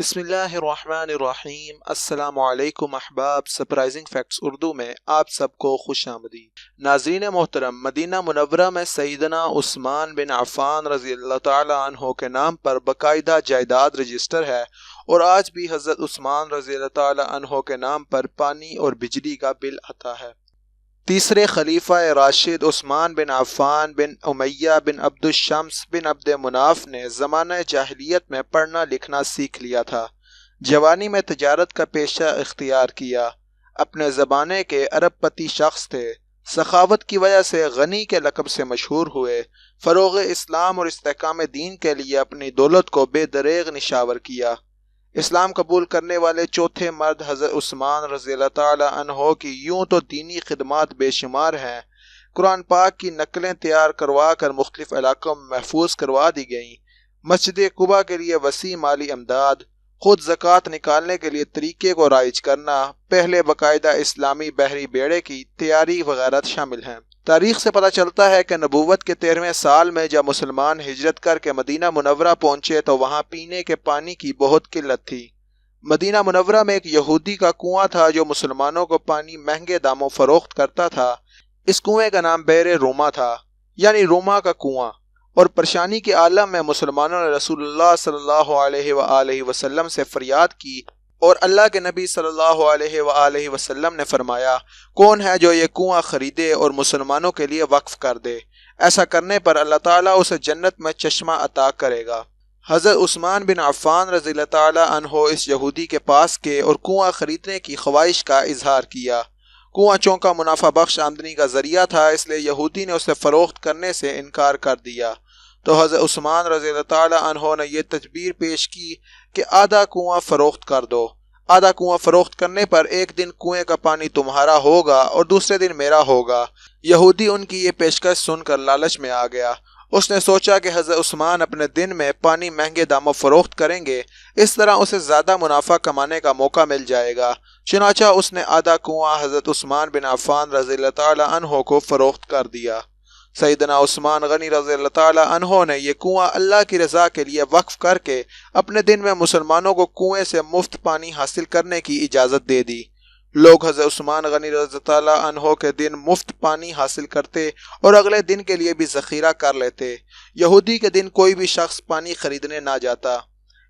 بسم اللہ الرحمن الرحیم۔ السلام علیکم احباب، سرپرائزنگ فیکٹس اردو میں آپ سب کو خوش آمدید۔ ناظرین محترم، مدینہ منورہ میں سیدنا عثمان بن عفان رضی اللہ تعالی عنہ کے نام پر باقاعدہ جائیداد رجسٹر ہے، اور آج بھی حضرت عثمان رضی اللہ تعالی عنہ کے نام پر پانی اور بجلی کا بل آتا ہے۔ تیسرے خلیفہ راشد عثمان بن عفان بن امیہ بن عبد الشمس بن عبد مناف نے زمانہ جاہلیت میں پڑھنا لکھنا سیکھ لیا تھا۔ جوانی میں تجارت کا پیشہ اختیار کیا۔ اپنے زمانے کے ارب پتی شخص تھے۔ سخاوت کی وجہ سے غنی کے لقب سے مشہور ہوئے۔ فروغ اسلام اور استحکام دین کے لیے اپنی دولت کو بے دریغ نشاور کیا۔ اسلام قبول کرنے والے چوتھے مرد حضرت عثمان رضی اللہ تعالی عنہ کی یوں تو دینی خدمات بے شمار ہیں۔ قرآن پاک کی نقلیں تیار کروا کر مختلف علاقوں میں محفوظ کروا دی گئیں۔ مسجد قباء کے لیے وسیع مالی امداد، خود زکوٰۃ نکالنے کے لیے طریقے کو رائج کرنا، پہلے باقاعدہ اسلامی بحری بیڑے کی تیاری وغیرہ شامل ہیں۔ تاریخ سے پتہ چلتا ہے کہ نبوت کے 13ویں سال میں جب مسلمان ہجرت کر کے مدینہ منورہ پہنچے تو وہاں پینے کے پانی کی بہت قلت تھی۔ مدینہ منورہ میں ایک یہودی کا کنواں تھا جو مسلمانوں کو پانی مہنگے داموں فروخت کرتا تھا۔ اس کنویں کا نام بئر روما تھا، یعنی روما کا کنواں، اور پریشانی کے عالم میں مسلمانوں نے رسول اللہ صلی اللہ علیہ وآلہ وسلم سے فریاد کی، اور اللہ کے نبی صلی اللہ علیہ وآلہ وسلم نے فرمایا، کون ہے جو یہ کنواں خریدے اور مسلمانوں کے لیے وقف کر دے؟ ایسا کرنے پر اللہ تعالیٰ اسے جنت میں چشمہ عطا کرے گا۔ حضرت عثمان بن عفان رضی اللہ تعالیٰ عنہ اس یہودی کے پاس گئے اور کنواں خریدنے کی خواہش کا اظہار کیا۔ کنواں چونکہ منافع بخش آمدنی کا ذریعہ تھا، اس لیے یہودی نے اسے فروخت کرنے سے انکار کر دیا۔ تو حضرت عثمان رضی اللہ تعالیٰ عنہ نے یہ تدبیر پیش کی کہ آدھا کنواں فروخت کر دو۔ آدھا کنواں فروخت کرنے پر ایک دن کنویں کا پانی تمہارا ہوگا اور دوسرے دن میرا ہوگا۔ یہودی ان کی یہ پیشکش سن کر لالچ میں آ گیا۔ اس نے سوچا کہ حضرت عثمان اپنے دن میں پانی مہنگے داموں فروخت کریں گے، اس طرح اسے زیادہ منافع کمانے کا موقع مل جائے گا۔ چنانچہ اس نے آدھا کنواں حضرت عثمان بن عفان رضی اللہ تعالی عنہ کو فروخت کر دیا۔ سیدنا عثمان غنی رضی اللہ تعالی عنہ نے یہ کنواں اللہ کی رضا کے لیے وقف کر کے اپنے دن میں مسلمانوں کو کنویں سے مفت پانی حاصل کرنے کی اجازت دے دی۔ لوگ حضرت عثمان غنی رضی اللہ تعالی عنہ کے دن مفت پانی حاصل کرتے اور اگلے دن کے لیے بھی ذخیرہ کر لیتے۔ یہودی کے دن کوئی بھی شخص پانی خریدنے نہ جاتا۔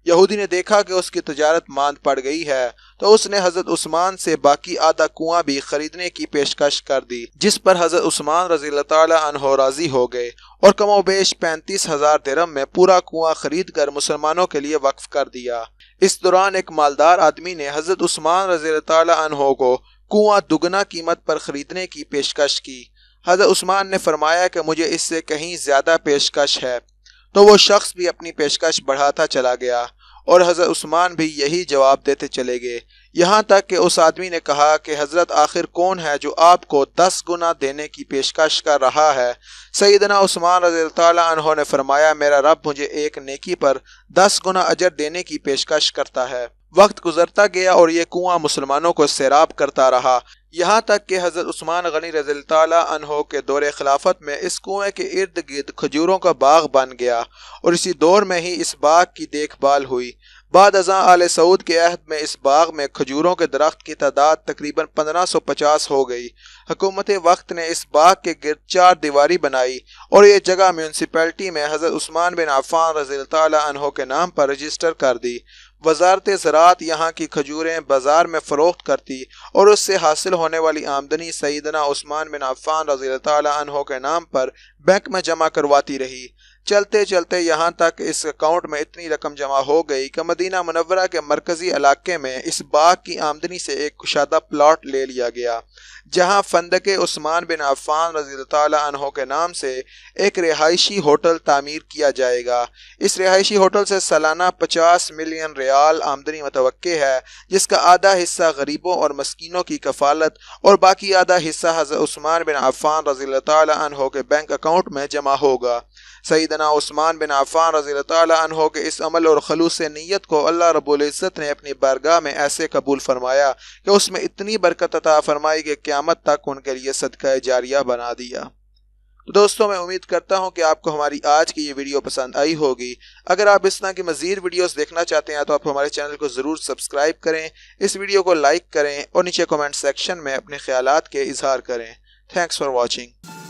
یہودی نے دیکھا کہ اس کی تجارت ماند پڑ گئی ہے، تو اس نے حضرت عثمان سے باقی آدھا کنواں بھی خریدنے کی پیشکش کر دی، جس پر حضرت عثمان رضی اللہ تعالی عنہ راضی ہو گئے اور کم و بیش 35,000 درہم میں پورا کنواں خرید کر مسلمانوں کے لیے وقف کر دیا۔ اس دوران ایک مالدار آدمی نے حضرت عثمان رضی اللہ تعالی عنہ کو کنواں دگنا قیمت پر خریدنے کی پیشکش کی۔ حضرت عثمان نے فرمایا کہ مجھے اس سے کہیں زیادہ پیشکش ہے، تو وہ شخص بھی اپنی پیشکش بڑھاتا چلا گیا اور حضرت عثمان بھی یہی جواب دیتے چلے گئے، یہاں تک کہ اس آدمی نے کہا کہ حضرت آخر کون ہے جو آپ کو 10 گنا دینے کی پیشکش کر رہا ہے؟ سیدنا عثمان رضی اللہ تعالی عنہ نے فرمایا، میرا رب مجھے ایک نیکی پر 10 گنا اجر دینے کی پیشکش کرتا ہے۔ وقت گزرتا گیا اور یہ کنواں مسلمانوں کو سیراب کرتا رہا، یہاں تک کہ حضرت عثمان غنی رضی اللہ تعالی عنہ کے دور خلافت میں اس کنویں کے ارد گرد کھجوروں کا باغ بن گیا، اور اسی دور میں ہی اس باغ کی دیکھ بھال ہوئی۔ بعد ازاں آل سعود کے عہد میں اس باغ میں کھجوروں کے درخت کی تعداد تقریباً 1550 ہو گئی۔ حکومت وقت نے اس باغ کے گرد 4 دیواری بنائی اور یہ جگہ میونسپلٹی میں حضرت عثمان بن عفان رضی اللہ تعالی عنہ کے نام پر رجسٹر کر دی۔ وزارت زراعت یہاں کی کھجوریں بازار میں فروخت کرتی اور اس سے حاصل ہونے والی آمدنی سیدنا عثمان بن عفان رضی اللہ تعالی عنہ کے نام پر بینک میں جمع کرواتی رہی۔ چلتے چلتے یہاں تک اس اکاؤنٹ میں اتنی رقم جمع ہو گئی کہ مدینہ منورہ کے مرکزی علاقے میں اس باغ کی آمدنی سے ایک کشادہ پلاٹ لے لیا گیا، جہاں فندق عثمان بن عفان رضی اللہ تعالی عنہ کے نام سے ایک رہائشی ہوٹل تعمیر کیا جائے گا۔ اس رہائشی ہوٹل سے سالانہ 50 ملین ریال آمدنی متوقع ہے، جس کا آدھا حصہ غریبوں اور مسکینوں کی کفالت اور باقی آدھا حصہ حضرت عثمان بن عفان رضی اللہ تعالی عنہ کے بینک اکاؤنٹ میں جمع ہوگا۔ سیدنا عثمان بن عفان رضی اللہ تعالی عنہ کے اس عمل اور خلوص نیت کو اللہ رب العزت نے اپنی بارگاہ میں ایسے قبول فرمایا کہ اس میں اتنی برکت عطا فرمائی کہ قیامت تک ان کے لیے صدقہ جاریہ بنا دیا۔ تو دوستوں میں امید کرتا ہوں کہ آپ کو ہماری آج کی یہ ویڈیو پسند آئی ہوگی۔ اگر آپ اس طرح کی مزید ویڈیوز دیکھنا چاہتے ہیں تو آپ ہمارے چینل کو ضرور سبسکرائب کریں، اس ویڈیو کو لائک کریں اور نیچے کمنٹ سیکشن میں اپنے خیالات کے اظہار کریں۔ Thanks for watching.